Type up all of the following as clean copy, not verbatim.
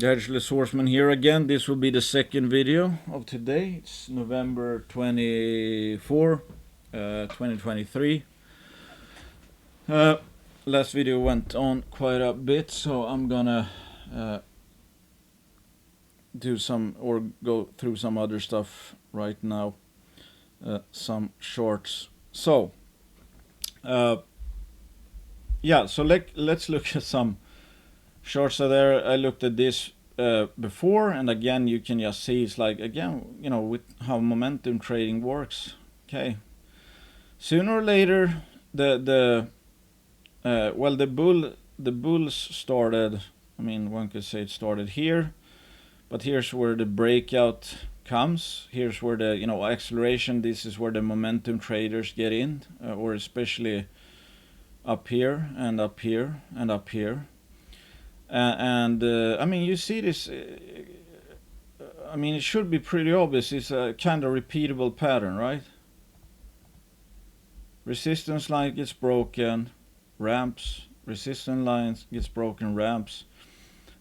Actually, Sourceman here again. This will be the second video of today. It's November 24, 2023. Last video went on quite a bit, so I'm gonna do some or go through some other stuff right now. Some shorts. So, yeah. So let's look at some shorts. So there, I looked at this before, and again, you can just see it's like again, with how momentum trading works. Okay, sooner or later, the bulls started. I mean, one could say it started here, but here's where the breakout comes. Here's where the acceleration. This is where the momentum traders get in, or especially up here and up here and up here. I mean, you see this. I mean, it should be pretty obvious. It's a kind of repeatable pattern, right? Resistance line gets broken, ramps. Resistance lines gets broken, ramps.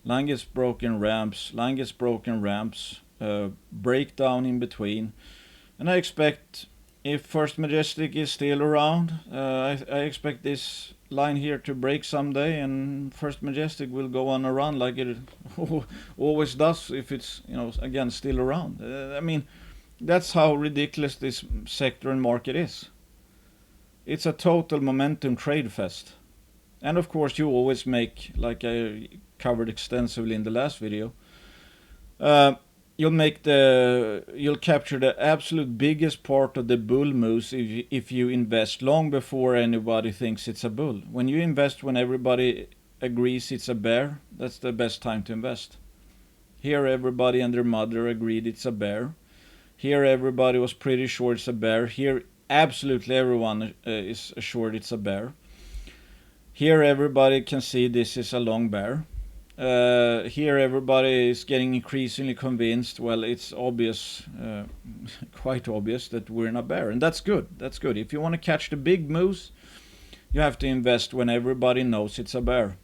Line gets broken, ramps. Line gets broken, ramps. Breakdown in between. And I expect, if First Majestic is still around, I expect this line here to break someday, and First Majestic will go on a run like it always does if it's again still around. I mean, that's how ridiculous this sector and market is. It's a total momentum trade fest, and of course you always make, like I covered extensively in the last video, you'll capture the absolute biggest part of the bull moves if you invest long before anybody thinks it's a bull. When you invest when everybody agrees it's a bear, that's the best time to invest. Here everybody and their mother agreed it's a bear. Here everybody was pretty sure it's a bear. Here absolutely everyone is assured it's a bear. Here everybody can see this is a long bear. Here everybody is getting increasingly convinced, well, it's obvious, quite obvious that we're in a bear, and that's good. That's good. If you want to catch the big moves, you have to invest when everybody knows it's a bear.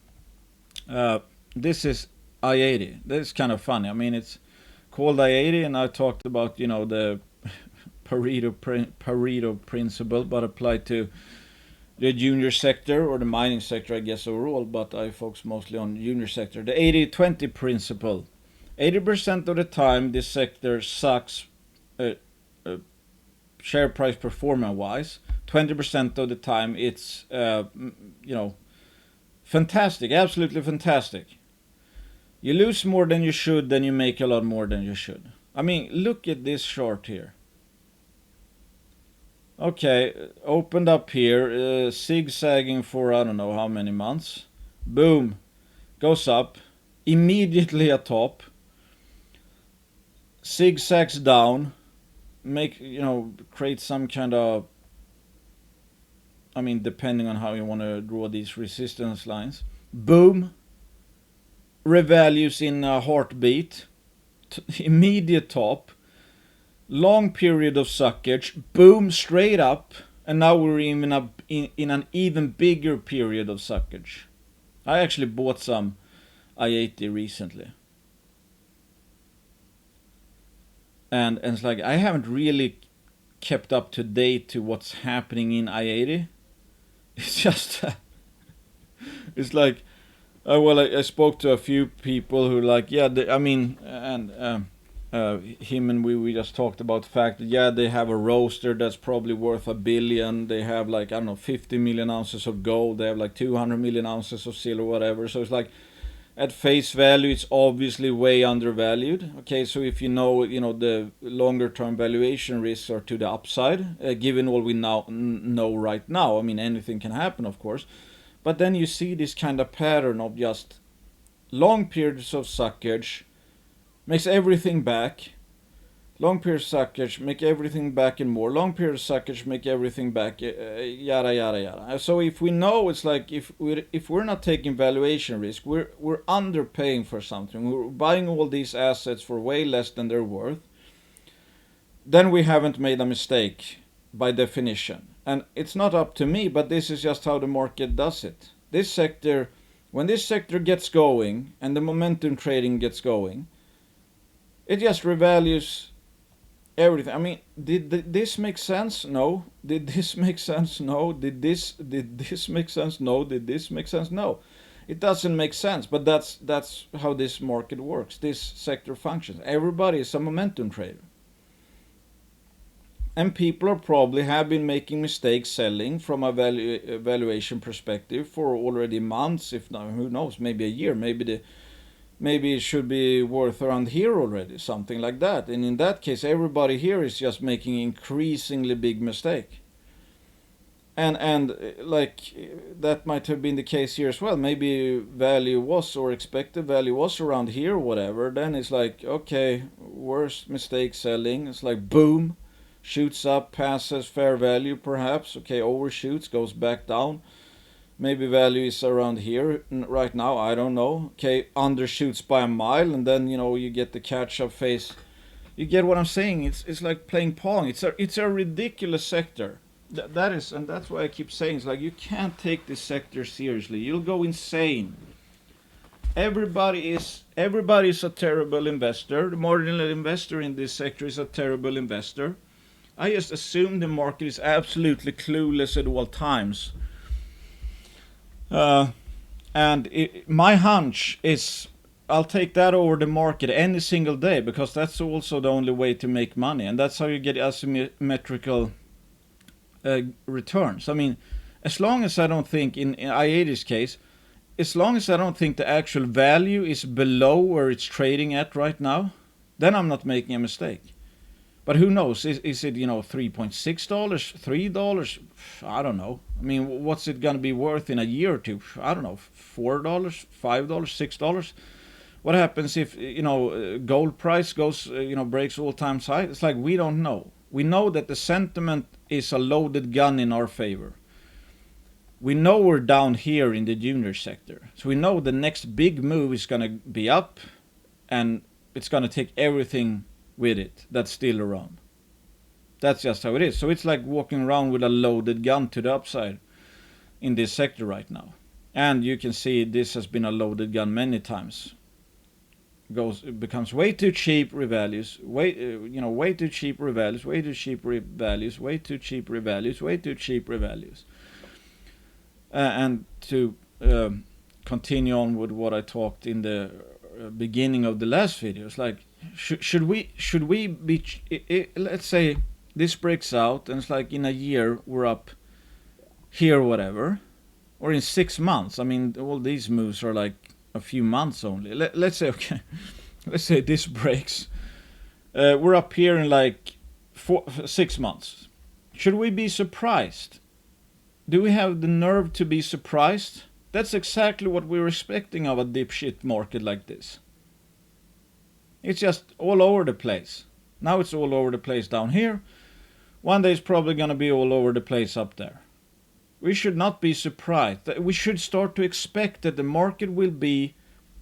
This is I-80. That's kind of funny. I mean, it's called I-80, and I talked about the Pareto principle, but applied to the junior sector, or the mining sector, I guess, overall, but I focus mostly on junior sector. The 80-20 principle. 80% of the time, this sector sucks share price performance-wise. 20% of the time, it's, fantastic, absolutely fantastic. You lose more than you should, then you make a lot more than you should. I mean, look at this chart here. Okay, opened up here, zigzagging for I don't know how many months. Boom, goes up, immediately at top, zigzags down, create some kind of, I mean, depending on how you want to draw these resistance lines. Boom, revalues in a heartbeat, immediate top. Long period of suckage, boom, straight up, and now we're even up in an even bigger period of suckage. I actually bought some I-80 recently, and it's like I haven't really kept up to date to what's happening in I-80. It's just it's like I spoke to a few people who like him and we just talked about the fact that they have a roaster that's probably worth $1 billion. They have 50 million ounces of gold. They have 200 million ounces of silver, whatever. So it's like at face value, it's obviously way undervalued. Okay, so if the longer term valuation risks are to the upside, given all we now know right now. I mean, anything can happen, of course, but then you see this kind of pattern of just long periods of suckage. Makes everything back. Long period suckage, make everything back and more. Long period suckage, make everything back. Yada yada yada. So if we know, it's like if we're not taking valuation risk, we're underpaying for something. We're buying all these assets for way less than they're worth. Then we haven't made a mistake by definition. And it's not up to me, but this is just how the market does it. This sector When this sector gets going and the momentum trading gets going, it just revalues everything. I mean, did this make sense? No. Did this make sense? No. Did this make sense? No. Did this make sense? No. It doesn't make sense, but that's how this market works. This sector functions. Everybody is a momentum trader. And people are probably have been making mistakes selling from a valuation perspective for already months, if not, who knows, maybe a year, maybe it should be worth around here already, something like that. And in that case, everybody here is just making increasingly big mistake. And like that might have been the case here as well. Maybe value was, or expected value was around here or whatever. Then it's like, okay, worst mistake selling. It's like boom, shoots up, passes fair value perhaps. Okay, overshoots, goes back down. Maybe value is around here right now, I don't know. Okay, undershoots by a mile, and then you get the catch-up phase. You get what I'm saying? It's like playing Pong. It's a ridiculous sector. That is, and that's why I keep saying, it's like you can't take this sector seriously. You'll go insane. Everybody is a terrible investor. The marginal investor in this sector is a terrible investor. I just assume the market is absolutely clueless at all times. My hunch is I'll take that over the market any single day, because that's also the only way to make money, and that's how you get asymmetrical returns. I mean, as long as I don't think, in I-80's case, as long as I don't think the actual value is below where it's trading at right now, then I'm not making a mistake. But who knows? Is it $3.6, $3? I don't know. I mean, what's it gonna be worth in a year or two? I don't know. $4, $5, $6. What happens if gold price goes breaks all-time high? It's like we don't know. We know that the sentiment is a loaded gun in our favor. We know we're down here in the junior sector, so we know the next big move is gonna be up, and it's gonna take everything with it that's still around. That's just how it is. So it's like walking around with a loaded gun to the upside in this sector right now. And you can see this has been a loaded gun many times. It becomes way too cheap, revalues, way too cheap, revalues, way too cheap, revalues, way too cheap, revalues, way too cheap, revalues. And to continue on with what I talked in the beginning of the last video, it's like, should we be, let's say this breaks out and it's like in a year we're up here, whatever, or in 6 months. I mean, all these moves are like a few months only. Let's say, okay, let's say this breaks. We're up here in like 6 months. Should we be surprised? Do we have the nerve to be surprised? That's exactly what we're expecting of a dipshit market like this. It's just all over the place. Now it's all over the place down here. One day it's probably going to be all over the place up there. We should not be surprised. We should start to expect that the market will be,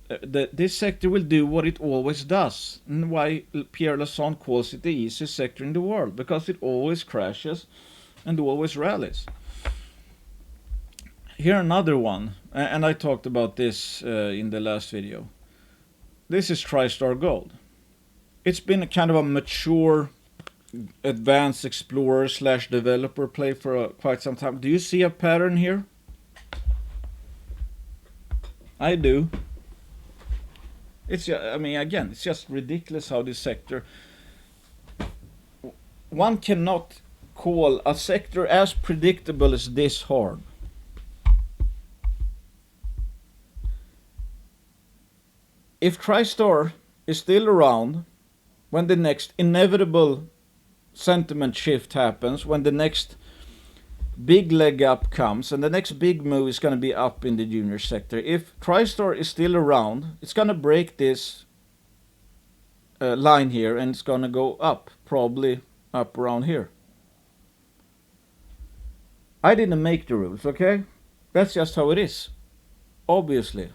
that this sector will do what it always does. And why Pierre Lassonde calls it the easiest sector in the world. Because it always crashes and always rallies. Here another one, and I talked about this in the last video. This is TriStar Gold. It's been a kind of a mature, advanced explorer / developer play for quite some time. Do you see a pattern here? I do. I mean, again, it's just ridiculous how this sector. One cannot call a sector as predictable as this hard. If TriStar is still around when the next inevitable sentiment shift happens, when the next big leg up comes, and the next big move is going to be up in the junior sector. If TriStar is still around, it's going to break this line here, and it's going to go up, probably up around here. I didn't make the rules, okay? That's just how it is. Obviously.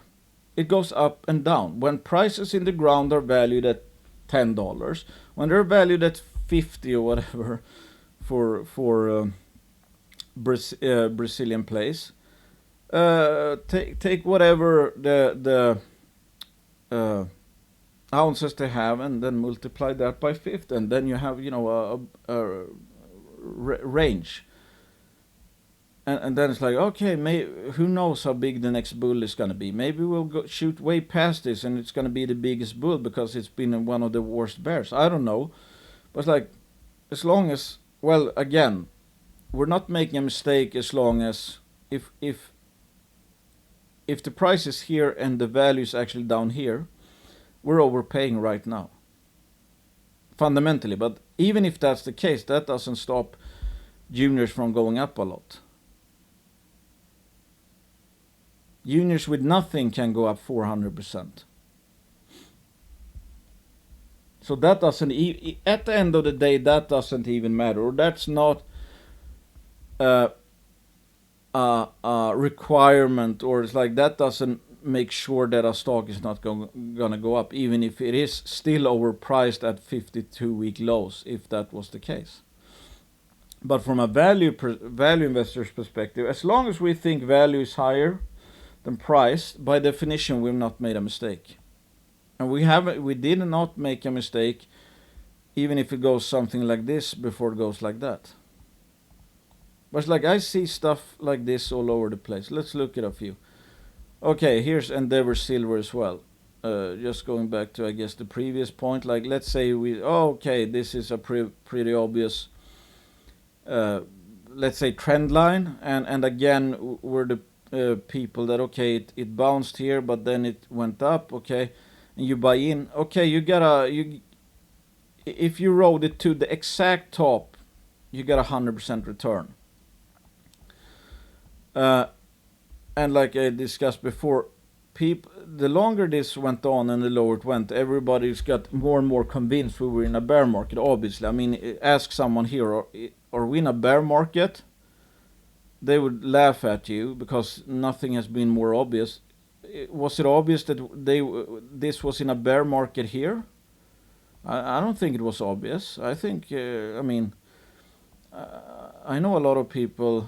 It goes up and down. When prices in the ground are valued at $10, when they're valued at 50 or whatever for Brazilian plays, take whatever the ounces they have, and then multiply that by 50, and then you have, you know, a range. And then it's like, okay, who knows how big the next bull is going to be? Maybe we'll shoot way past this, and it's going to be the biggest bull because it's been one of the worst bears. I don't know, but it's like, as long as, well, again, we're not making a mistake as long as if the price is here and the value is actually down here, we're overpaying right now, fundamentally. But even if that's the case, that doesn't stop juniors from going up a lot. Juniors with nothing can go up 400%. So that doesn't, at the end of the day, that doesn't even matter. Or that's not a requirement, or it's like that doesn't make sure that a stock is not gonna go up, even if it is still overpriced at 52-week lows, if that was the case. But from a value investor's perspective, as long as we think value is higher than price, by definition, we've not made a mistake. And we did not make a mistake, even if it goes something like this before it goes like that. But it's like, I see stuff like this all over the place. Let's look at a few. Okay, here's Endeavor Silver as well. Just going back to, I guess, the previous point. Like, let's say okay, this is a pretty obvious, let's say, trend line. And again, we're the people that, okay, it bounced here, but then it went up, okay, and you buy in. Okay, if you rode it to the exact top, you get 100% return. And like I discussed before, the longer this went on and the lower it went, everybody's got more and more convinced we were in a bear market, obviously. I mean, ask someone here, are we in a bear market? They would laugh at you because nothing has been more obvious. Was it obvious that this was in a bear market here? I don't think it was obvious. I think, I know a lot of people,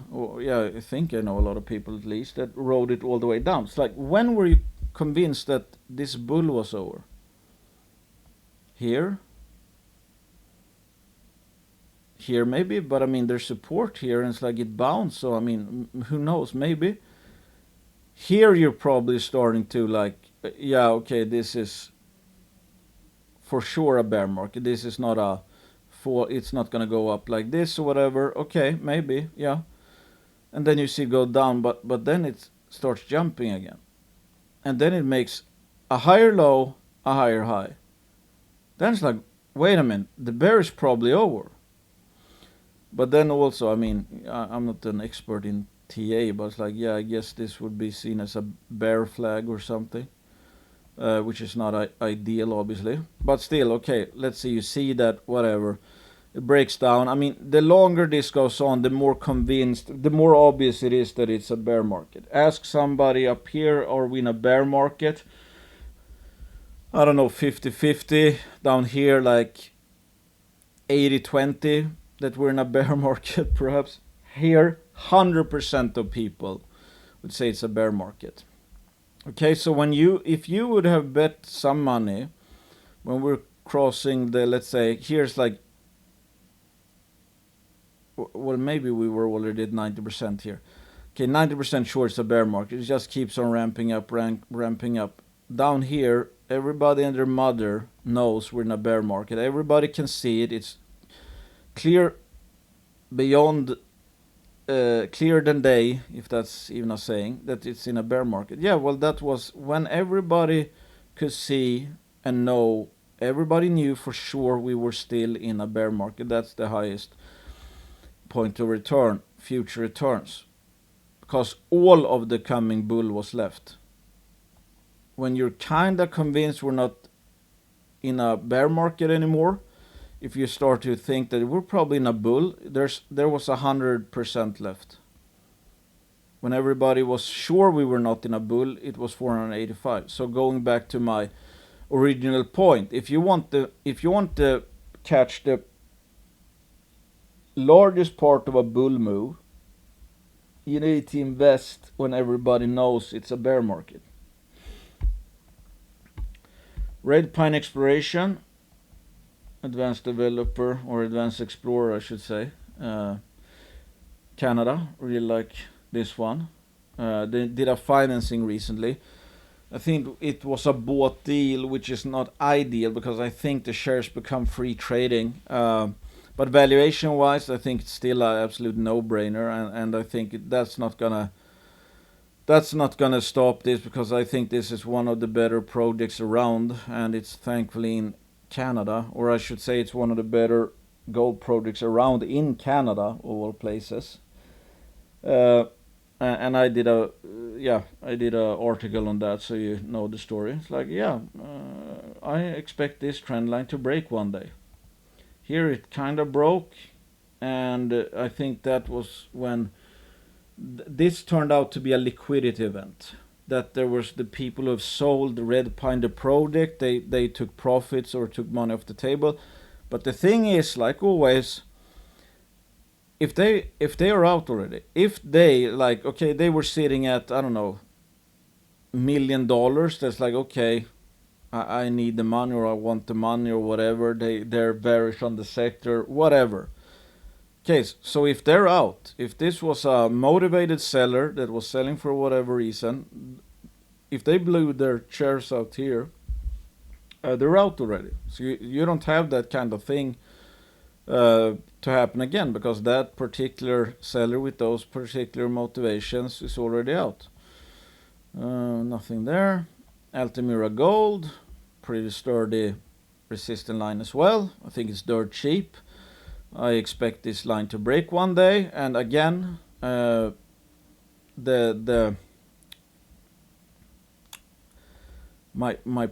I think I know a lot of people at least, that rode it all the way down. It's like, when were you convinced that this bull was over? Here? Here maybe, but I mean, there's support here, and it's like it bounced, so I mean, who knows, maybe. Here you're probably starting to like, yeah, okay, this is for sure a bear market. This is not it's not gonna go up like this or whatever. Okay, maybe, yeah. And then you see it go down, but then it starts jumping again. And then it makes a higher low, a higher high. Then it's like, wait a minute, the bear is probably over. But then also, I mean, I'm not an expert in TA, but it's like, yeah, I guess this would be seen as a bear flag or something, which is not ideal, obviously. But still, okay, let's see, you see that, whatever, it breaks down. I mean, the longer this goes on, the more convinced, the more obvious it is that it's a bear market. Ask somebody up here, are we in a bear market? I don't know, 50-50. Down here, like 80-20. That we're in a bear market, perhaps. Here, 100% of people would say it's a bear market. Okay, so if you would have bet some money when we're crossing the, let's say, here's like, well, maybe we were already at 90% here. Okay, 90% sure it's a bear market. It just keeps on ramping up. Down here, everybody and their mother knows we're in a bear market. Everybody can see it. It's clear beyond clearer than day, if that's even a saying, that it's in a bear market. Yeah, well, that was when everybody could see and know, everybody knew for sure we were still in a bear market. That's the highest point of return, future returns, because all of the coming bull was left. When you're kind of convinced we're not in a bear market anymore, if you start to think that we're probably in a bull, there was 100% left. When everybody was sure we were not in a bull, it was 485. So going back to my original point, if you want to catch the largest part of a bull move, you need to invest when everybody knows it's a bear market. Red Pine Exploration, advanced developer or advanced explorer, I should say. Canada, really like this one. They did a financing recently. I think it was a bought deal, which is not ideal because I think the shares become free trading. But valuation-wise, I think it's still an absolute no-brainer, and I think that's not gonna stop this, because I think this is one of the better projects around, and it's thankfully in Canada, or I should say it's one of the better gold projects around in Canada, of all places. And I did a article on that, so you know the story. It's like, I expect this trend line to break one day. Here it kind of broke, and I think that was when this turned out to be a liquidity event. That there was the people who have sold Red Pine, the project, they took profits or took money off the table. But the thing is, like always, if they are out already, if they they were sitting at, I don't know, $1 million, that's like, okay, I need the money, or I want the money, or whatever, they're bearish on the sector, whatever. Okay, so if they're out, if this was a motivated seller that was selling for whatever reason, if they blew their shares out here, they're out already. So you don't have that kind of thing to happen again, because that particular seller with those particular motivations is already out. Nothing there. Altamira Gold, pretty sturdy resistance line as well. I think it's dirt cheap. I expect this line to break one day, and again, my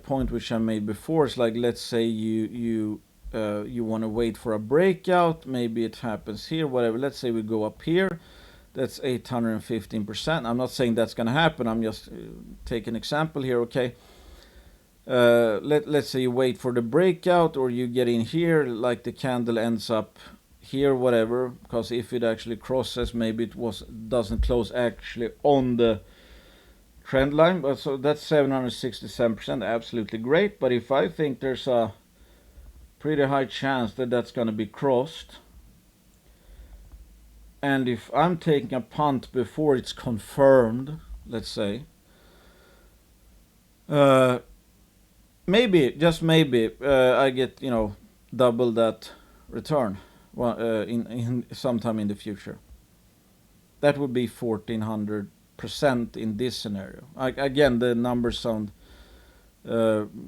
point, which I made before, is like, let's say you want to wait for a breakout, maybe it happens here, whatever. Let's say we go up here, that's 815%. I'm not saying that's going to happen. I'm just taking an example here, okay? Let's say you wait for the breakout, or you get in here, like the candle ends up here, whatever, because if it actually crosses, maybe it doesn't close actually on the trend line, but so that's 767%, absolutely great. But if I think there's a pretty high chance that that's going to be crossed, and if I'm taking a punt before it's confirmed, let's say, maybe, just maybe, I get, double that return in sometime in the future. That would be 1400% in this scenario. Again, the numbers sound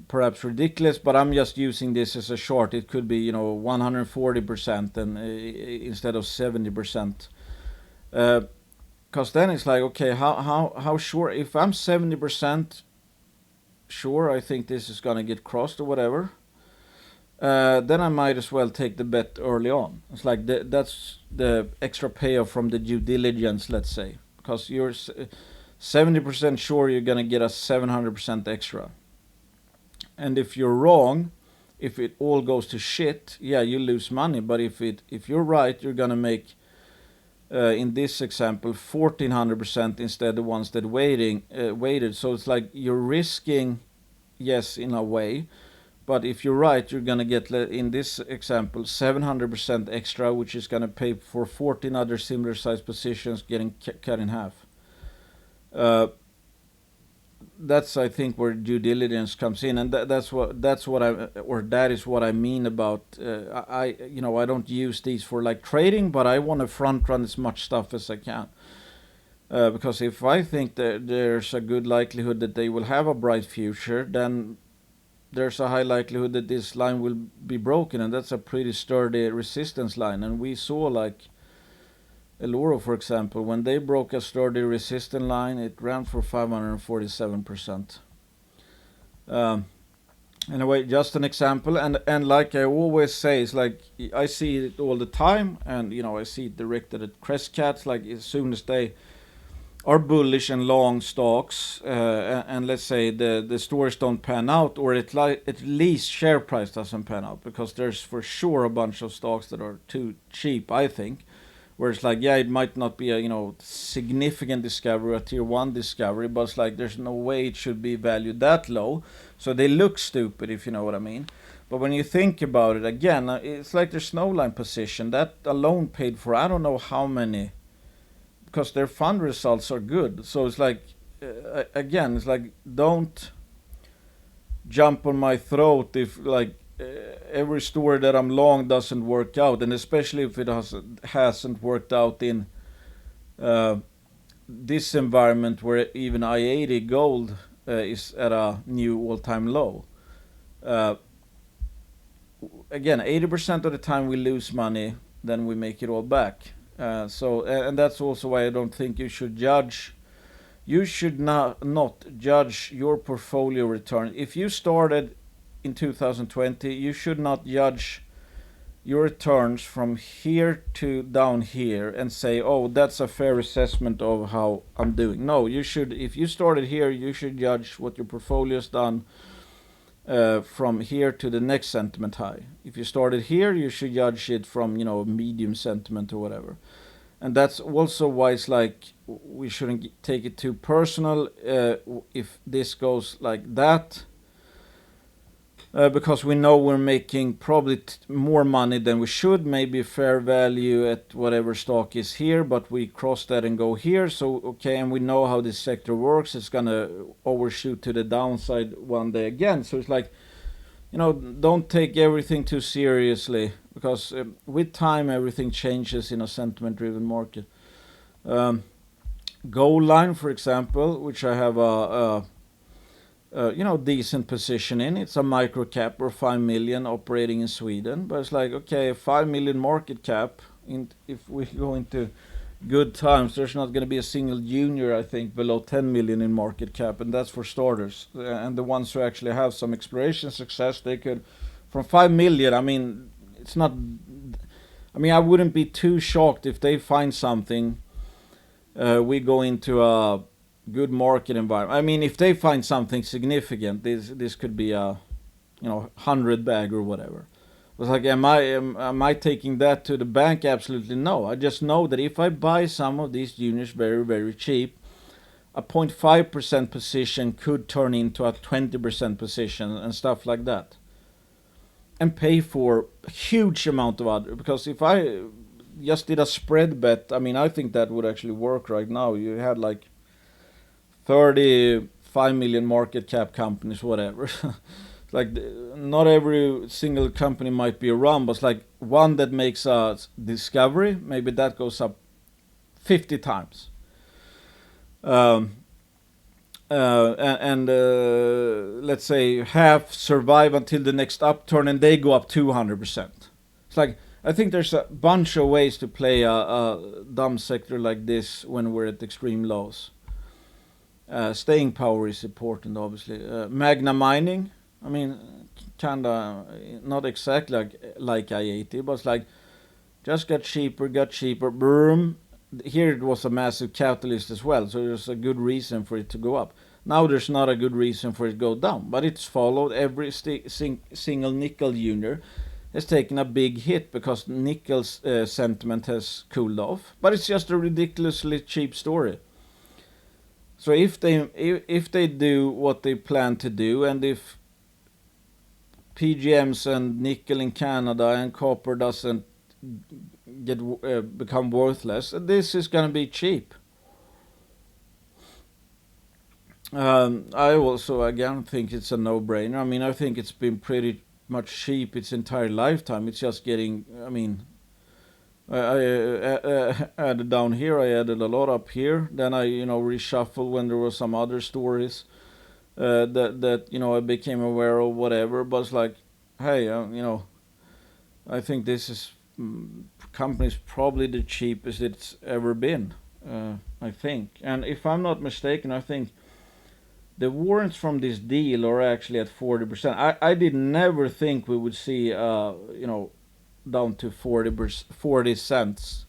perhaps ridiculous, but I'm just using this as a short. It could be 140% and instead of 70%. Because then it's like, okay, how sure? If I'm 70% sure, I think this is gonna get crossed or whatever, then I might as well take the bet early on. It's like that's the extra payoff from the due diligence, let's say, because you're 70% sure you're gonna get a 700% extra. And if you're wrong, if it all goes to shit, you lose money. But if you're right, you're gonna make, in this example, 1400% instead of ones that waited. So it's like you're risking, yes, in a way, but if you're right, you're gonna get, in this example, 700% extra, which is gonna pay for 14 other similar sized positions getting cut in half. That's, I think, where due diligence comes in, and that is what I mean about. I don't use these for like trading, but I want to front run as much stuff as I can, because if I think that there's a good likelihood that they will have a bright future, then there's a high likelihood that this line will be broken, and that's a pretty sturdy resistance line. And we saw, like, Eloro, for example, when they broke a sturdy resistance line, it ran for 547%. Anyway, just an example, and like I always say, it's like I see it all the time, and I see it directed at Crestcats. Like, as soon as they are bullish and long stocks, and let's say the stories don't pan out, or at least share price doesn't pan out, because there's for sure a bunch of stocks that are too cheap, I think. where it's like, yeah, it might not be a significant discovery, a tier 1 discovery, but it's like there's no way it should be valued that low. So they look stupid, if you know what I mean. But when you think about it again, it's like their snowline position that alone paid for I don't know how many, because their fund results are good. So it's like, again, it's like, don't jump on my throat if like every story that I'm long doesn't work out, and especially if it hasn't worked out in this environment where even I-80 gold is at a new all-time low. Again, 80% of the time we lose money, then we make it all back. And that's also why I don't think you should judge. You should not judge your portfolio return. If you started in 2020, you should not judge your returns from here to down here and say, oh, that's a fair assessment of how I'm doing. No, you should, if you started here, you should judge what your portfolio's done from here to the next sentiment high. If you started here, you should judge it from, medium sentiment or whatever. And that's also why it's like we shouldn't take it too personal if this goes like that. Because we know we're making probably more money than we should, maybe fair value at whatever stock is here, but we cross that and go here. So, okay, and we know how this sector works. It's going to overshoot to the downside one day again. So it's like, don't take everything too seriously, because with time, everything changes in a sentiment-driven market. Gold line, for example, which I have a decent position in. It's a micro cap or 5 million operating in Sweden. But it's like, okay, 5 million market cap. If we go into good times, there's not going to be a single junior, I think, below 10 million in market cap. And that's for starters. And the ones who actually have some exploration success, they could, from 5 million, I mean, it's not, I wouldn't be too shocked if they find something. We go into a good market environment. If they find something significant, this could be a 100 bag or whatever. It's like, am I taking that to the bank? Absolutely no. I just know that if I buy some of these juniors very, very cheap, a 0.5% position could turn into a 20% position and stuff like that, and pay for a huge amount of other. Because if I just did a spread bet, I think that would actually work right now. You had like 35 million market cap companies, whatever. Like, not every single company might be around, but it's like one that makes a discovery, maybe that goes up 50 times. Let's say half survive until the next upturn and they go up 200%. It's like, I think there's a bunch of ways to play a dumb sector like this when we're at extreme lows. Staying power is important, obviously. Magna mining, kinda not exactly like I-80, but it's like just got cheaper, boom. Here it was a massive catalyst as well, so there's a good reason for it to go up. Now there's not a good reason for it to go down, but it's followed. Every single nickel junior has taken a big hit because nickel's sentiment has cooled off, but it's just a ridiculously cheap story. So if they do what they plan to do, and if PGMs and nickel in Canada and copper doesn't become worthless, this is going to be cheap. I also again think it's a no-brainer. I think it's been pretty much cheap its entire lifetime. It's just getting, I added down here, I added a lot up here, then I reshuffled when there were some other stories that I became aware of, whatever. But it's like, hey, I think this is company's probably the cheapest it's ever been, I think. And if I'm not mistaken, I think the warrants from this deal are actually at 40%. I did never think we would see down to 40 cents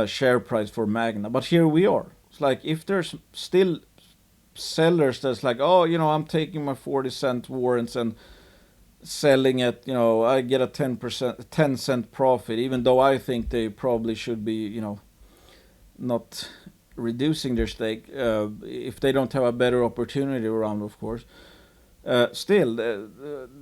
share price for Magna, but here we are. It's like, if there's still sellers that's like, I'm taking my 40-cent warrants and selling at, I get a 10-cent profit, even though I think they probably should be, not reducing their stake, if they don't have a better opportunity around, of course. Still,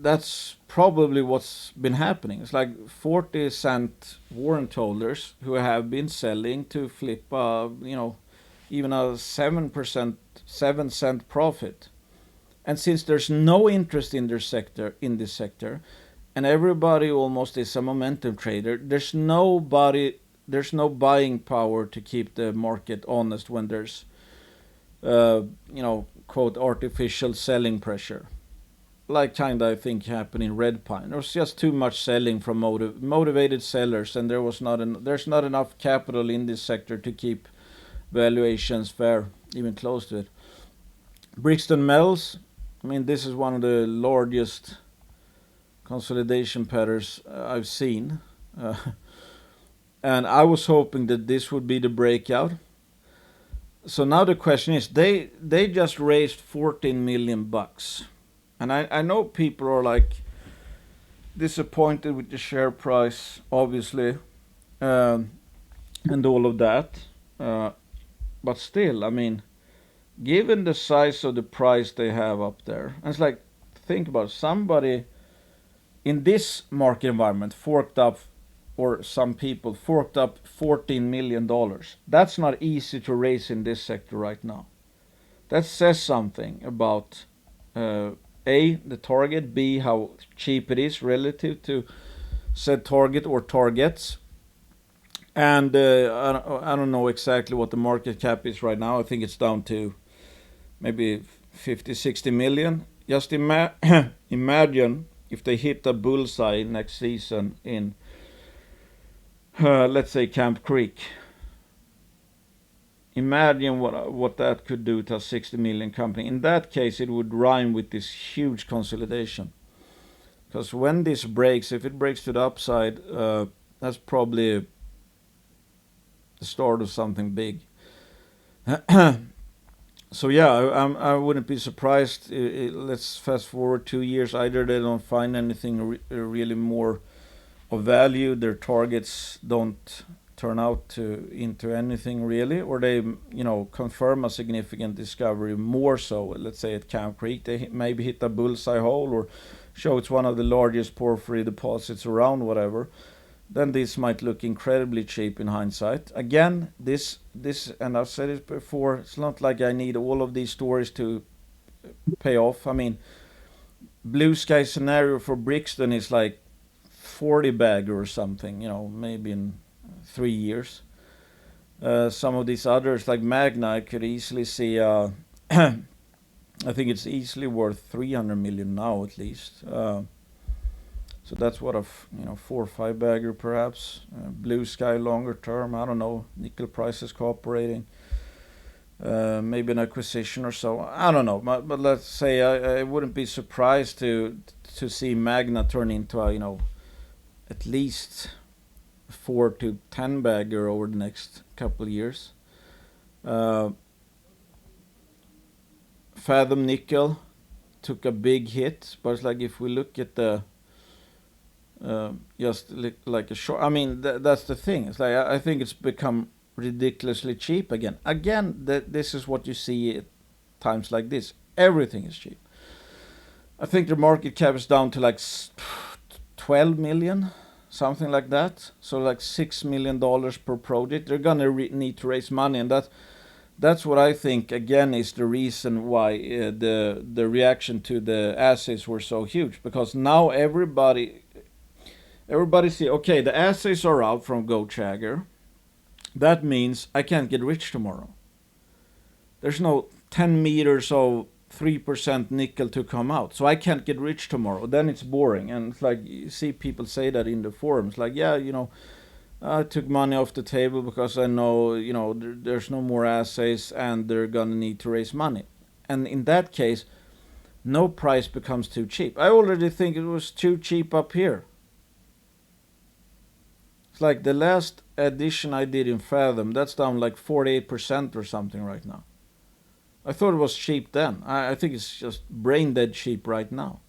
that's probably what's been happening. It's like 40-cent warrant holders who have been selling to flip, even a 7% profit. And since there's no interest in this sector, and everybody almost is a momentum trader, there's no buying power to keep the market honest when there's, quote, artificial selling pressure. Like kind of, I think, happened in Red Pine. There was just too much selling from motivated sellers, and there's not enough capital in this sector to keep valuations fair, even close to it. Brixton Metals, I mean, this is one of the largest consolidation patterns I've seen. And I was hoping that this would be the breakout. So now the question is, they just raised $14 million. And I know people are like disappointed with the share price, obviously, and all of that. But still, I mean, given the size of the price they have up there, and it's like, think about it, somebody in this market environment forked up, or some people forked up $14 million. That's not easy to raise in this sector right now. That says something about A, the target, B, how cheap it is relative to said target or targets. And I don't know exactly what the market cap is right now. I think it's down to maybe 50, 60 million. Just imagine if they hit a bullseye next season in, let's say, Camp Creek. Imagine what that could do to a 60 million company. In that case, it would rhyme with this huge consolidation. Because when this breaks, if it breaks to the upside, that's probably the start of something big. So yeah, I wouldn't be surprised. Let's fast forward 2 years. Either they don't find anything really more of value, their targets don't turn out into anything really, or they confirm a significant discovery more so. Let's say at Camp Creek, they maybe hit a bullseye hole or show it's one of the largest porphyry deposits around, whatever. Then this might look incredibly cheap in hindsight. Again, this, and I've said it before, it's not like I need all of these stories to pay off. I mean, blue sky scenario for Brixton is like 40 bagger or something, maybe in 3 years. Some of these others, like Magna, I could easily see, I think it's easily worth 300 million now at least. So that's what a 4 or 5 bagger perhaps. Blue sky longer term, I don't know. Nickel prices cooperating. Maybe an acquisition or so. I don't know. But let's say I wouldn't be surprised to see Magna turn into a at least 4 to 10 bagger over the next couple of years. Fathom Nickel took a big hit, but it's like if we look at the just like a short. I mean, that's the thing. It's like I think it's become ridiculously cheap again. This is what you see at times like this. Everything is cheap. I think the market cap is down to like 12 million, something like that. So like $6 million per project. They're gonna need to raise money, and that's what I think again is the reason why the reaction to the assays were so huge, because now everybody see, okay, the assays are out from Goldshagger. That means I can't get rich tomorrow. There's no 10 meters of 3% nickel to come out, so I can't get rich tomorrow. Then it's boring, and it's like you see people say that in the forums, like, yeah, I took money off the table because I know, there's no more assays and they're gonna need to raise money. And in that case, no price becomes too cheap. I already think it was too cheap up here. It's like the last edition I did in Fathom, that's down like 48% or something right now. I thought it was cheap then. I think it's just brain dead cheap right now.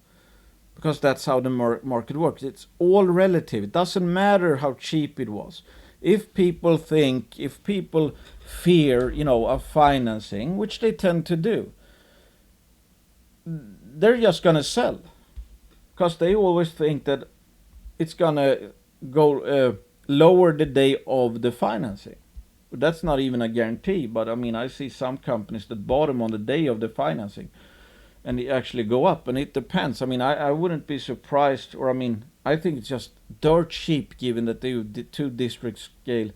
because that's how the market works. It's all relative. It doesn't matter how cheap it was. If people fear, of financing, which they tend to do, they're just gonna sell, because they always think that it's gonna go lower the day of the financing. That's not even a guarantee, but I mean, I see some companies that bottom on the day of the financing and it actually go up, and it depends. I mean, I wouldn't be surprised, or I mean, I think it's just dirt cheap given that they do 2 district scale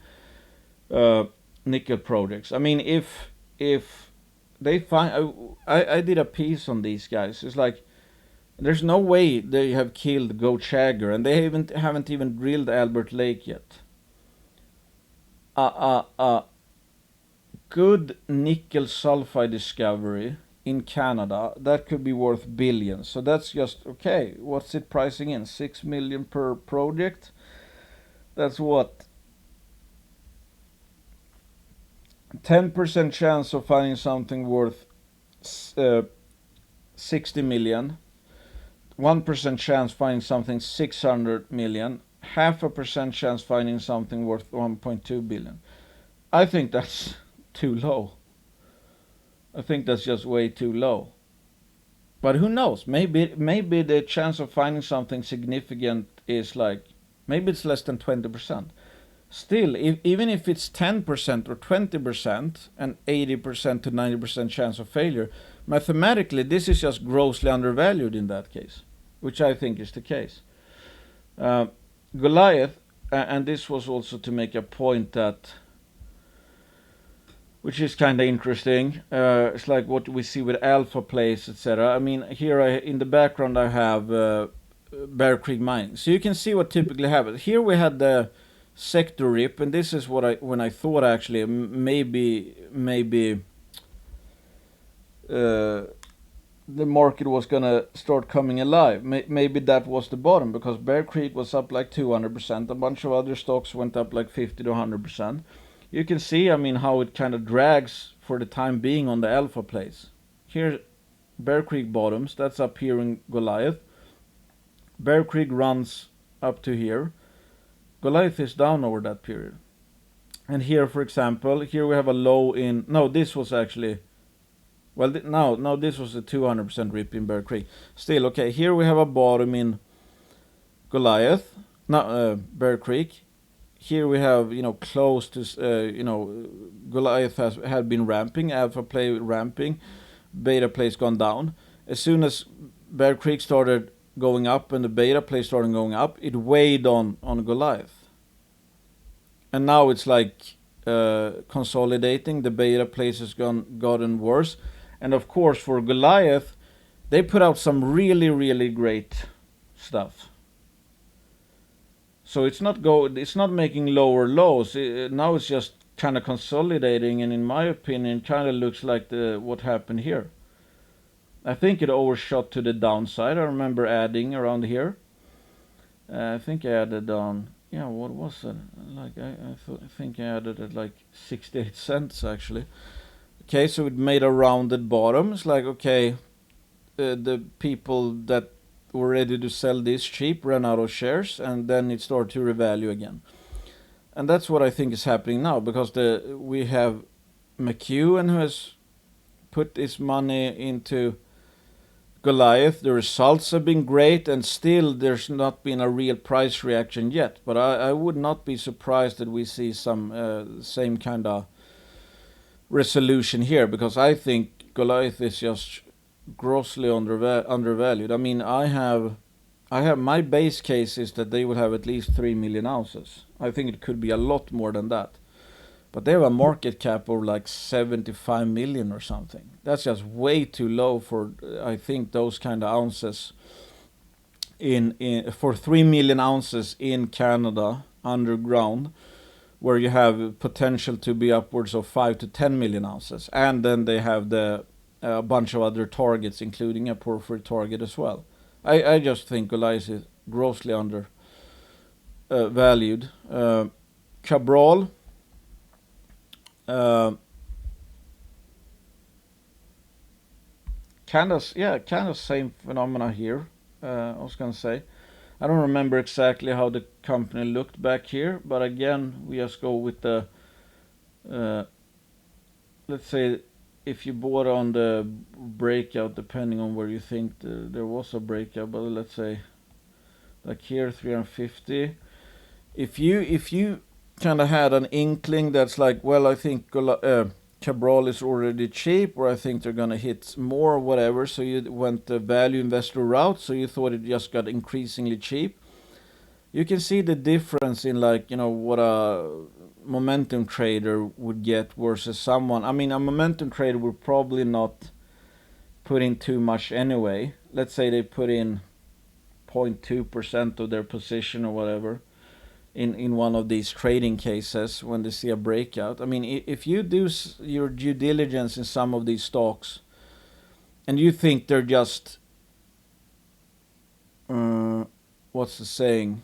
nickel projects. I mean, if they find, I did a piece on these guys. It's like, there's no way they have killed Gochagger, and they haven't even drilled Albert Lake yet. Good nickel sulfide discovery in Canada, that could be worth billions. So that's just okay. What's it pricing in? 6 million per project. That's what, 10% chance of finding something worth 60 million. 1% chance finding something 600 million. 0.5% chance finding something worth 1.2 billion. I think that's too low. I think that's just way too low. But who knows? Maybe the chance of finding something significant is like, maybe it's less than 20%. Still, even if it's 10% or 20% and 80% to 90% chance of failure, mathematically this is just grossly undervalued in that case, which I think is the case. Goliath, and this was also to make a point that, which is kind of interesting. It's like what we see with Alpha Plays, etc. I mean, here in the background I have Bear Creek Mining, so you can see what typically happens. Here we had the sector rip, and this is when I thought actually maybe the market was gonna start coming alive. Maybe that was the bottom, because Bear Creek was up like 200%. A bunch of other stocks went up like 50 to 100%. You can see, I mean, how it kind of drags for the time being on the alpha plays. Here, Bear Creek bottoms. That's up here in Goliath. Bear Creek runs up to here. Goliath is down over that period. And here, for example, here we have a low in... No, this was actually... Well, no, this was a 200% rip in Bear Creek. Still, okay, here we have a bottom in Goliath. No, Bear Creek. Here we have, close to, Goliath had been ramping, alpha play ramping, beta play's gone down. As soon as Bear Creek started going up and the beta play started going up, it weighed on Goliath. And now it's like consolidating. The beta plays has gotten worse. And of course, for Goliath, they put out some really, really great stuff. So it's not making lower lows. Now it's just kind of consolidating, and in my opinion, kind of looks like what happened here. I think it overshot to the downside. I remember adding around here. I think I added on. Yeah, what was it? Like I think I added at like 68 cents actually. Okay, so it made a rounded bottom. It's like, okay, the people that were ready to sell this cheap ran out of shares, and then it started to revalue again. And that's what I think is happening now, because we have McEwen who has put his money into Goliath. The results have been great, and still there's not been a real price reaction yet. But I would not be surprised that we see some same kind of resolution here, because I think Goliath is just grossly undervalued. I mean, I have my base case is that they will have at least 3 million ounces. I think it could be a lot more than that. But they have a market cap of like 75 million or something. That's just way too low for, I think, those kind of ounces for 3 million ounces in Canada underground, where you have potential to be upwards of 5 to 10 million ounces. And then they have a bunch of other targets, including a porphyry target as well. I just think Goliath is grossly undervalued. Cabral, kind of same phenomena here. I was gonna say. I don't remember exactly how the company looked back here, but again, we just go with the, let's say, if you bought on the breakout, depending on where you think there was a breakout, but let's say, like here, 350. If you kind of had an inkling that's like, well, I think Cabral is already cheap, or I think they're gonna hit more or whatever, so you went the value investor route, so you thought it just got increasingly cheap. You can see the difference in, like, what a momentum trader would get versus someone. I mean, a momentum trader would probably not put in too much anyway. Let's say they put in 0.2% of their position or whatever in one of these trading cases when they see a breakout. I mean, if you do your due diligence in some of these stocks and you think they're just, what's the saying?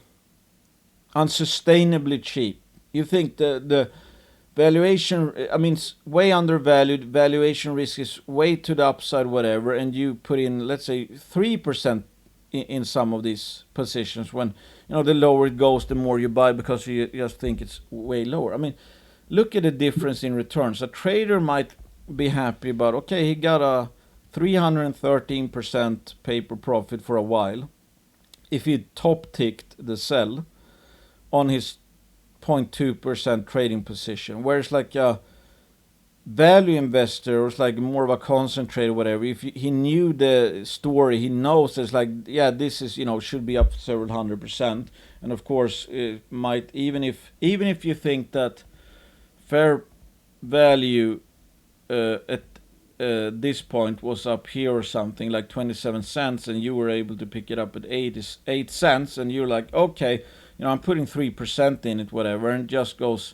Unsustainably cheap. You think the valuation, I mean, way undervalued, valuation risk is way to the upside, whatever, and you put in, let's say, 3% in some of these positions, when the lower it goes, the more you buy, because you just think it's way lower. I mean, look at the difference in returns. A trader might be happy about, okay, he got a 313% paper profit for a while if he top ticked the sell on his 0.2% trading position, whereas like a value investor, or it's like more of a concentrator, whatever, if he knew the story, he knows it's like, yeah, this is, should be up several 100%. And of course, it might, even if you think that fair value at this point was up here or something like 27 cents, and you were able to pick it up at 8 cents, and you're like, okay, I'm putting 3% in it, whatever, and it just goes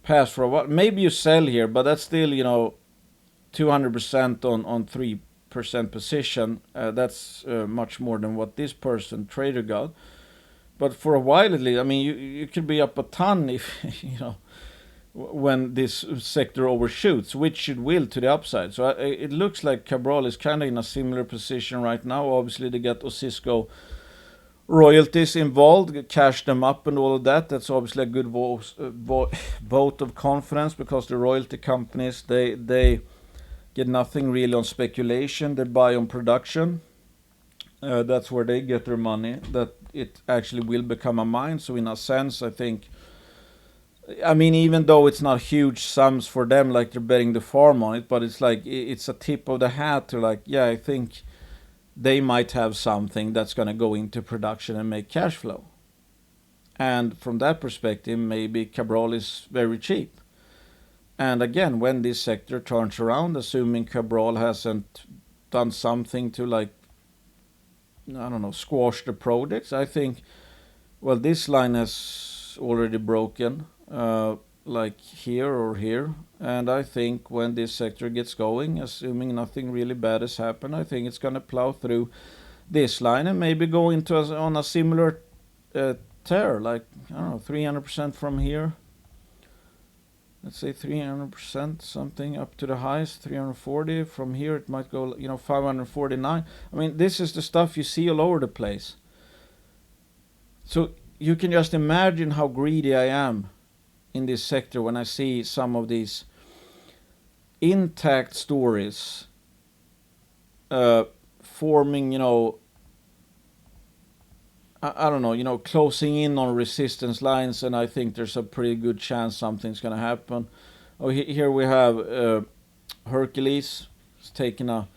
past for a while. Maybe you sell here, but that's still, 200% on 3% position. That's much more than what this trader got. But for a while at least, I mean, you could be up a ton if, when this sector overshoots, which it will to the upside. So it looks like Cabral is kind of in a similar position right now. Obviously, they got Cisco royalties involved, cash them up and all of that. That's obviously a good vote of confidence, because the royalty companies, they get nothing really on speculation. They buy on production. That's where they get their money, that it actually will become a mine. So in a sense, I think, I mean, even though it's not huge sums for them, like they're betting the farm on it, but it's like, it's a tip of the hat to, like, yeah, I think they might have something that's going to go into production and make cash flow. And from that perspective, maybe Cabral is very cheap. And again, when this sector turns around, assuming Cabral hasn't done something to, like, I don't know, squash the projects, I think, well, this line has already broken, like here or here. And I think when this sector gets going, assuming nothing really bad has happened, I think it's going to plow through this line and maybe go into on a similar tear, like, I don't know, 300% from here. Let's say 300%, something up to the highest, 340. From here, it might go, 549. I mean, this is the stuff you see all over the place. So you can just imagine how greedy I am in this sector when I see some of these intact stories forming, I don't know, closing in on resistance lines, and I think there's a pretty good chance something's going to happen. Oh, here we have Hercules. It's taken a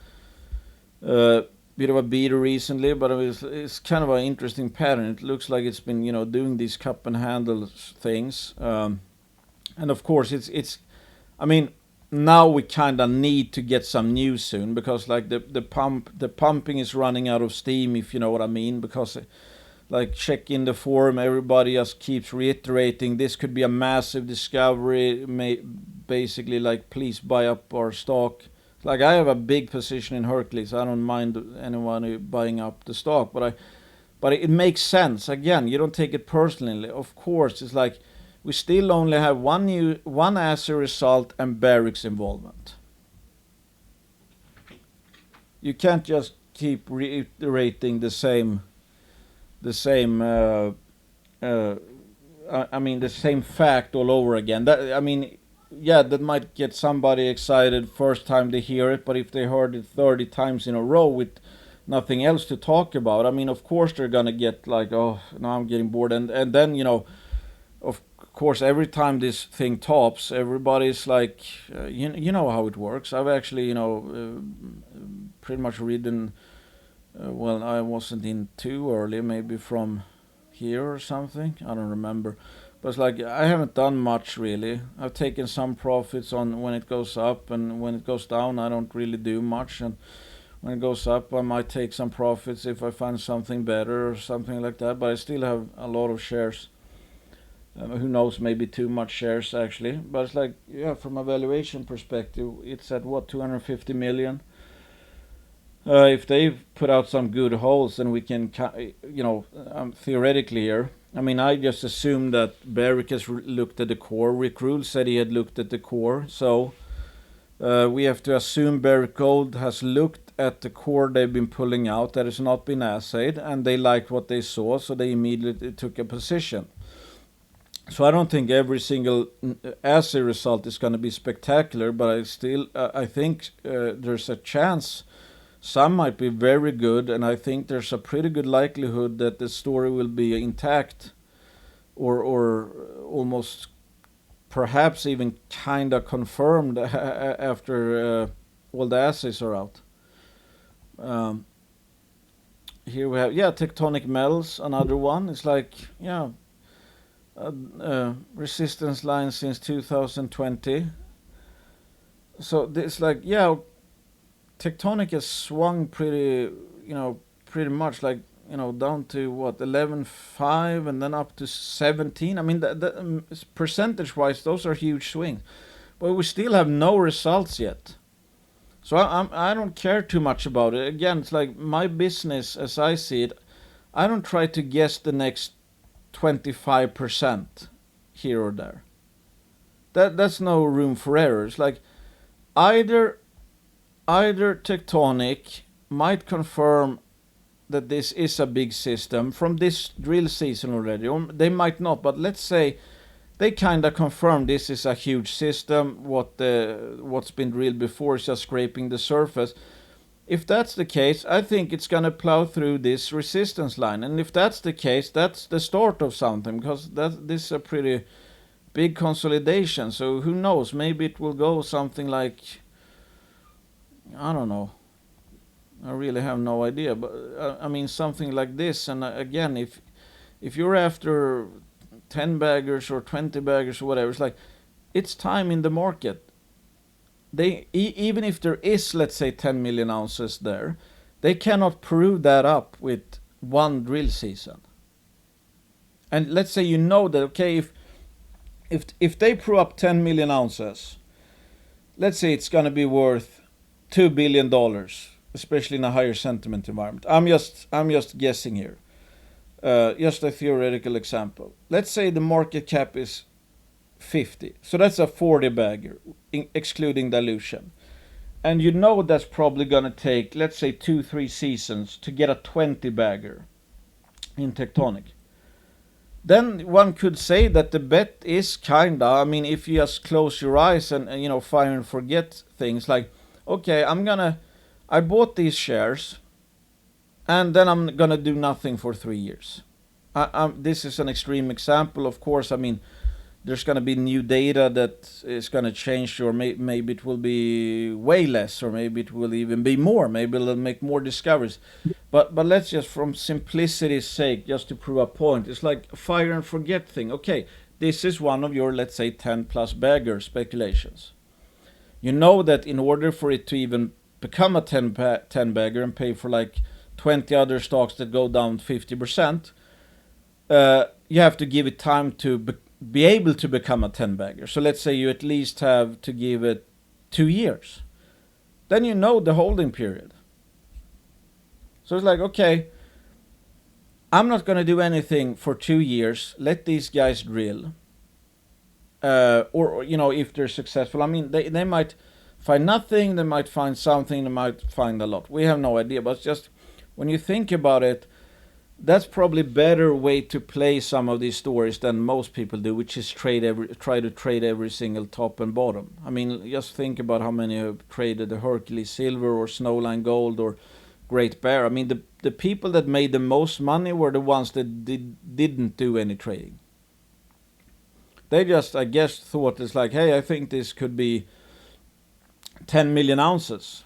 bit of a beater recently, but it's kind of an interesting pattern. It looks like it's been, doing these cup and handle things. And of course, it's. I mean, now we kind of need to get some news soon, because like the pumping is running out of steam, if you know what I mean. Because like, check in the forum, everybody just keeps reiterating this could be a massive discovery. Basically, like, please buy up our stock. Like, I have a big position in Hercules. I don't mind anyone buying up the stock, but it makes sense. Again, you don't take it personally. Of course, it's like, we still only have one assay result and Barrick's involvement. You can't just keep reiterating the same the same fact all over again. That might get somebody excited first time they hear it, but if they heard it 30 times in a row with nothing else to talk about, of course they're gonna get like, oh, now I'm getting bored. And then, of course, every time this thing tops, everybody's like, you know how it works. I've actually, pretty much reading, well, I wasn't in too early, maybe from here or something, I don't remember. But it's like, I haven't done much really. I've taken some profits on when it goes up, and when it goes down I don't really do much, and when it goes up I might take some profits if I find something better or something like that. But I still have a lot of shares. Who knows, maybe too much shares actually. But it's like, yeah, from a valuation perspective, it's at what, 250 million. If they put out some good holes, then we can, theoretically here. I just assumed that Barrick has looked at the core. Rick Rule said he had looked at the core. So we have to assume Barrick Gold has looked at the core they've been pulling out that has not been assayed, and they liked what they saw, so they immediately took a position. So I don't think every single assay result is going to be spectacular, but I think there's a chance some might be very good, and I think there's a pretty good likelihood that the story will be intact, or almost perhaps even kind of confirmed after all the assays are out. Here we have, Tectonic Metals, another one. It's like, resistance line since 2020. So it's like, Tectonic has swung pretty much, like, down to what, 11.5 and then up to 17. Percentage-wise, those are huge swings, but we still have no results yet. So I don't care too much about it. Again, it's like my business, as I see it, I don't try to guess the next 25% here or there. That's no room for errors. Like either Tectonic might confirm that this is a big system from this drill season already, or they might not, but let's say they kind of confirm this is a huge system. What's been drilled before is just scraping the surface. If that's the case, I think it's going to plow through this resistance line, and if that's the case, that's the start of something, because this is a pretty big consolidation. So who knows, maybe it will go something like, I don't know, I really have no idea, but something like this. And again, if you're after 10 baggers or 20 baggers or whatever, it's like, it's time in the market. They even if there is, let's say, 10 million ounces there, they cannot prove that up with one drill season. And let's say that, okay, if they prove up 10 million ounces, let's say it's going to be worth $2 billion, especially in a higher sentiment environment. I'm just guessing here. Just a theoretical example. Let's say the market cap is 50. So that's a 40 bagger, excluding dilution. And that's probably going to take, let's say, 2-3 seasons to get a 20 bagger in Tectonic. Then one could say that the bet is if you just close your eyes and fire and forget things, like, okay, I bought these shares, and then I'm gonna do nothing for 3 years. This is an extreme example, of course. There's gonna be new data that is gonna change, or maybe it will be way less, or maybe it will even be more. Maybe it'll make more discoveries. But let's just, from simplicity's sake, just to prove a point, it's like a fire and forget thing. Okay, this is one of your, let's say, 10 plus bagger speculations. That in order for it to even become a 10 bagger and pay for like 20 other stocks that go down 50%, you have to give it time to be able to become a 10 bagger. So let's say you at least have to give it 2 years. Then the holding period. So it's like, okay, I'm not going to do anything for 2 years. Let these guys drill. Or if they're successful, they might find nothing, they might find something, they might find a lot. We have no idea, but just when you think about it, that's probably a better way to play some of these stories than most people do, which is try to trade every single top and bottom. I mean, just think about how many have traded the Hercules Silver or Snowline Gold or Great Bear. I mean, the people that made the most money were the ones that didn't do any trading. They just, I guess, thought it's like, hey, I think this could be 10 million ounces.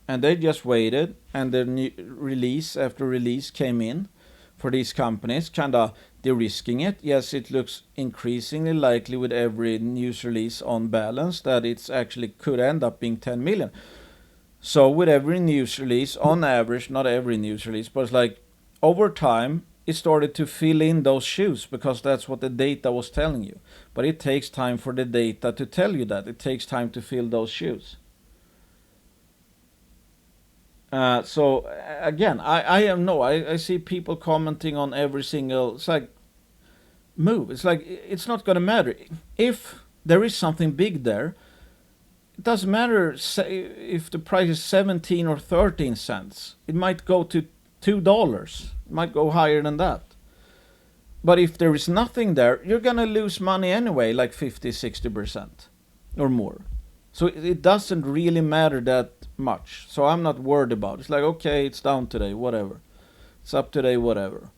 And they just waited, and the new release after release came in for these companies, kind of de-risking it. Yes, it looks increasingly likely with every news release on balance that it's actually could end up being 10 million. So with every news release, on average, not every news release, but it's like over time, it started to fill in those shoes because that's what the data was telling you. But it takes time for the data to tell you that. It takes time to fill those shoes. So again, I see people commenting on every single, it's like, move. It's like, it's not going to matter. If there is something big there, it doesn't matter if the price is 17 or 13 cents. It might go to $2. It might go higher than that. But if there is nothing there, you're going to lose money anyway, like 50, 60% or more. So it doesn't really matter that much. So I'm not worried about it. It's like, okay, it's down today, whatever. It's up today, whatever.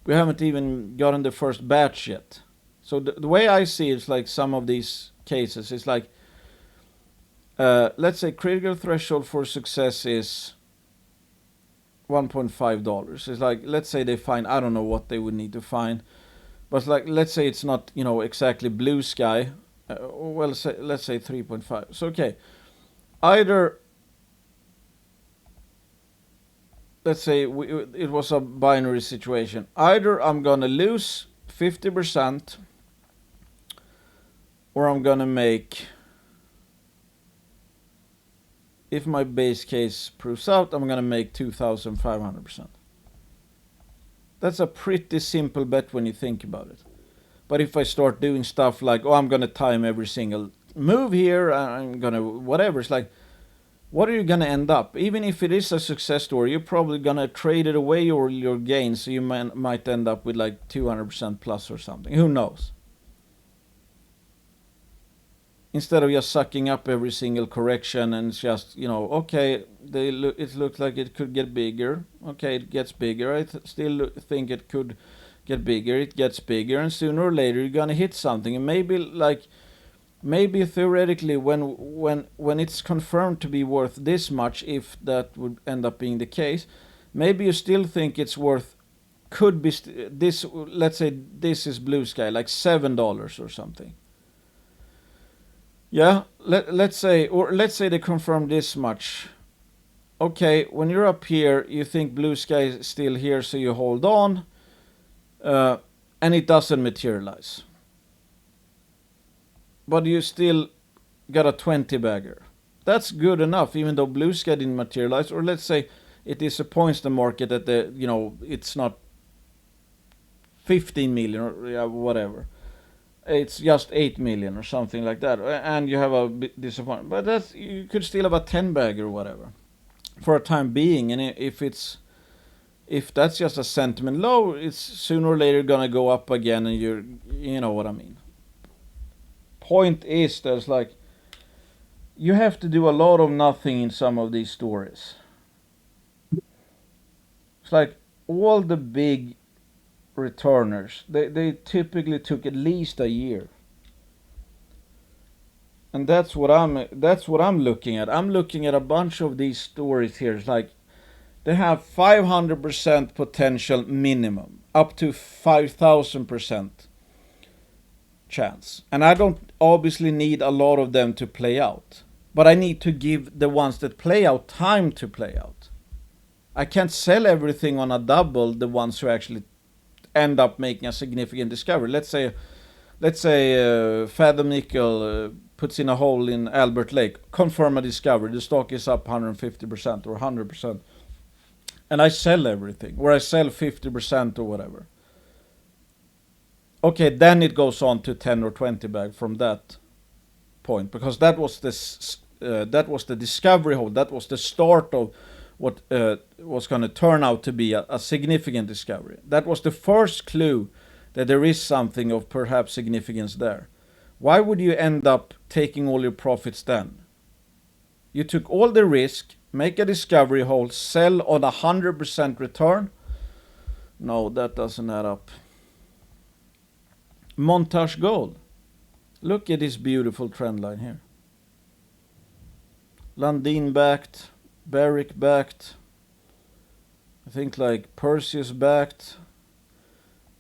We haven't even gotten the first batch yet. So the way I see it is like some of these cases, it's like, let's say critical threshold for success is $1.5. It's like, let's say they find, I don't know what they would need to find, but it's like, let's say it's not, exactly blue sky. Let's say 3.5. So okay, either, let's say it was a binary situation. Either I'm gonna lose 50% or I'm gonna make, if my base case proves out, I'm gonna make 2,500%. That's a pretty simple bet when you think about it. But if I start doing stuff like, I'm going to time every single move here, I'm going to whatever, it's like, what are you going to end up? Even if it is a success story, you're probably going to trade it away or your gains, so you might end up with like 200% plus or something. Who knows? Instead of just sucking up every single correction and it's just, okay, it looks like it could get bigger. Okay, it gets bigger. I still think it could get bigger, it gets bigger, and sooner or later you're gonna hit something. And maybe theoretically when it's confirmed to be worth this much, if that would end up being the case, maybe you still think it's worth, could be this, let's say this is blue sky, like $7 or something. Yeah, let's say they confirm this much. Okay, when you're up here, you think blue sky is still here, so you hold on. And it doesn't materialize. But you still got a 20 bagger. That's good enough, even though blue sky didn't materialize. Or let's say it disappoints the market that it's not 15 million or whatever. It's just 8 million or something like that. And you have a bit disappointment. But you could still have a 10 bagger or whatever for a time being. And if that's just a sentiment low, it's sooner or later gonna go up again, and you know what I mean. Point is, there's like, you have to do a lot of nothing in some of these stories. It's like all the big returners, they typically took at least a year. And that's what I'm looking at. I'm looking at a bunch of these stories here. It's like, they have 500% potential minimum, up to 5,000% chance. And I don't obviously need a lot of them to play out. But I need to give the ones that play out time to play out. I can't sell everything on a double, the ones who actually end up making a significant discovery. Let's say Fathom Nickel puts in a hole in Albert Lake, confirm a discovery, the stock is up 150% or 100%. And I sell everything, or I sell 50% or whatever. Okay, then it goes on to 10 or 20 bag from that point, because that was the discovery hole. That was the start of what was going to turn out to be a significant discovery. That was the first clue that there is something of perhaps significance there. Why would you end up taking all your profits then? You took all the risk, make a discovery hole, sell on 100% return. No, that doesn't add up. Montage Gold. Look at this beautiful trend line here. Lundin backed, Barrick backed, I think like Perseus backed.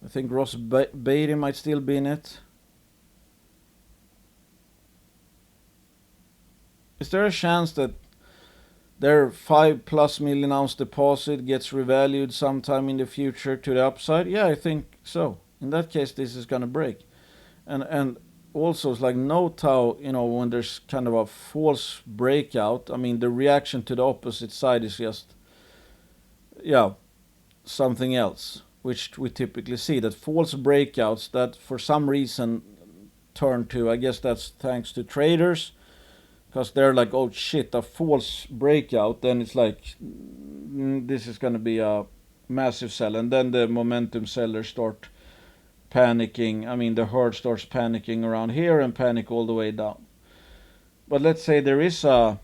I think Ross Beatty might still be in it. Is there a chance that their 5+ million ounce deposit gets revalued sometime in the future to the upside? Yeah, I think so. In that case, this is going to break. And also, it's like no tau, when there's kind of a false breakout, I mean, the reaction to the opposite side is just, something else, which we typically see, that false breakouts that for some reason turn to, I guess that's thanks to traders, because they're like, oh shit, a false breakout, then it's like, this is going to be a massive sell, and then the momentum sellers start panicking. I mean, the herd starts panicking around here and panic all the way down. But let's say there is a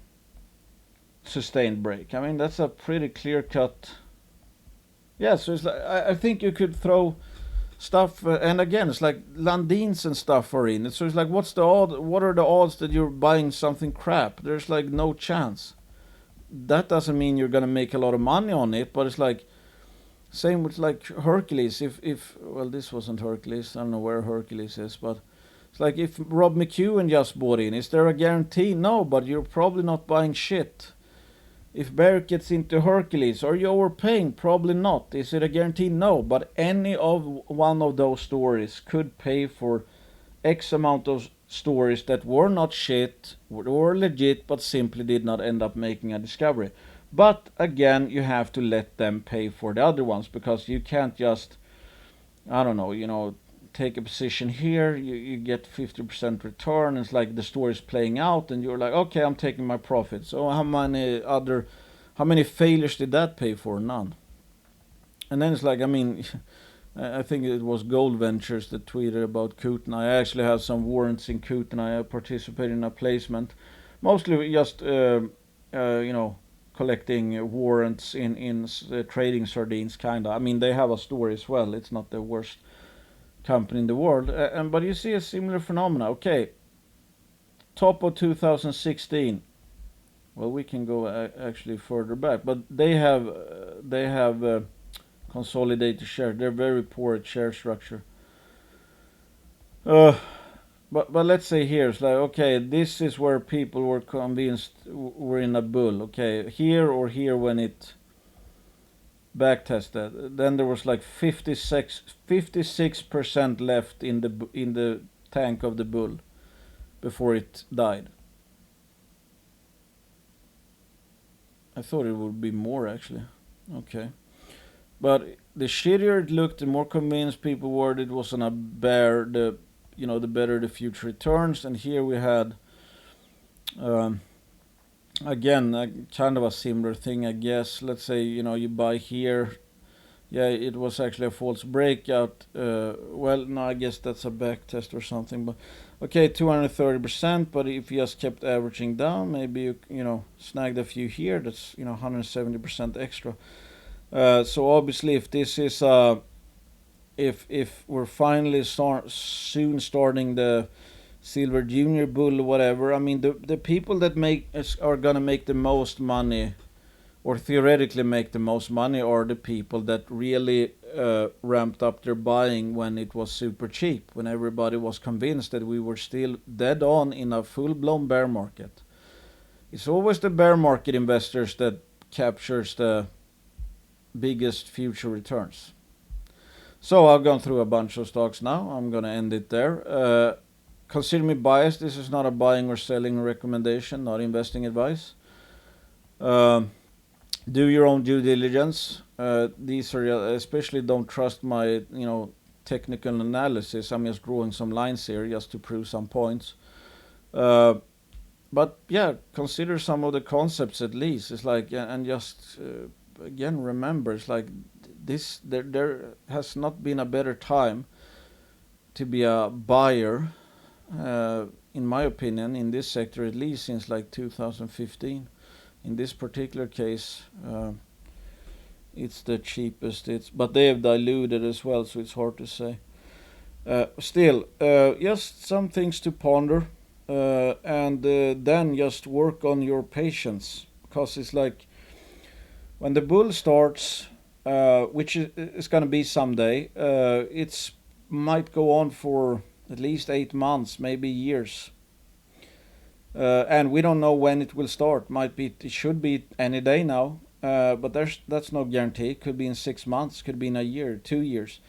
sustained break. I mean, that's a pretty clear cut. Yeah, so it's like, I think you could throw stuff, and again, it's like Lundins and stuff are in it. So it's like, what are the odds that you're buying something crap? There's like no chance. That doesn't mean you're gonna make a lot of money on it, but it's like, same with like Hercules. If well, this wasn't Hercules. I don't know where Hercules is, but it's like if Rob McEwen just bought in, is there a guarantee? No, but you're probably not buying shit. If Barrick gets into Hercules, are you overpaying? Probably not. Is it a guarantee? No, but any of one of those stories could pay for X amount of stories that were not shit, were legit, but simply did not end up making a discovery. But again, you have to let them pay for the other ones, because you can't just, I don't know, take a position here, you get 50% return, it's like the story's playing out, and you're like, okay, I'm taking my profit. So how many failures did that pay for? None. And then it's like, I mean, I think it was Gold Ventures that tweeted about Kootenai. I actually have some warrants in Kootenai. I participated in a placement, mostly just, collecting warrants in trading sardines, kinda. I mean, they have a story as well. It's not the worst company in the world, but you see a similar phenomena. Okay, top of 2016. Well, we can go actually further back, but they have consolidated share. They're very poor at share structure. But let's say here, it's like, okay, this is where people were convinced we're in a bull. Okay, here or here when it backtested, then there was like 56% left in the tank of the bull before it died. I thought it would be more actually. Okay, but the shittier it looked, the more convinced people were it was on a bear. The better the future returns. And here we had, again, kind of a similar thing, I guess. Let's say, you buy here. Yeah, it was actually a false breakout. Well, no, I guess that's a back test or something. But okay, 230%. But if you just kept averaging down, maybe you snagged a few here. That's 170% extra. So obviously, if this is if we're finally soon starting the Silver Junior bull or whatever, I mean, the people that are gonna make the most money, or theoretically make the most money, are the people that really ramped up their buying when it was super cheap, when everybody was convinced that we were still dead on in a full-blown bear market. It's always the bear market investors that captures the biggest future returns. So I've gone through a bunch of stocks now. I'm going to end it there. Consider me biased. This is not a buying or selling recommendation, not investing advice. Do your own due diligence. These are, especially don't trust my, technical analysis. I'm just drawing some lines here just to prove some points. But yeah, consider some of the concepts at least. It's like, and just again remember, it's like this. There has not been a better time to be a buyer, in my opinion, in this sector at least since like 2015. In this particular case, it's the cheapest. But they have diluted as well, so it's hard to say. Still, just some things to ponder, and then just work on your patience, because it's like when the bull starts, which is going to be someday. It's might go on for at least 8 months, maybe years, and we don't know when it will start. It should be any day now, but that's no guarantee. It could be in 6 months, could be in a year, 2 years.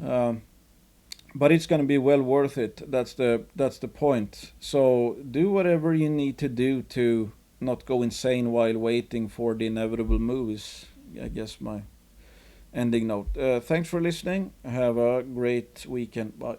Um, but it's going to be well worth it. That's the point. So do whatever you need to do to not go insane while waiting for the inevitable move is, I guess, my ending note. Thanks for listening. Have a great weekend. Bye.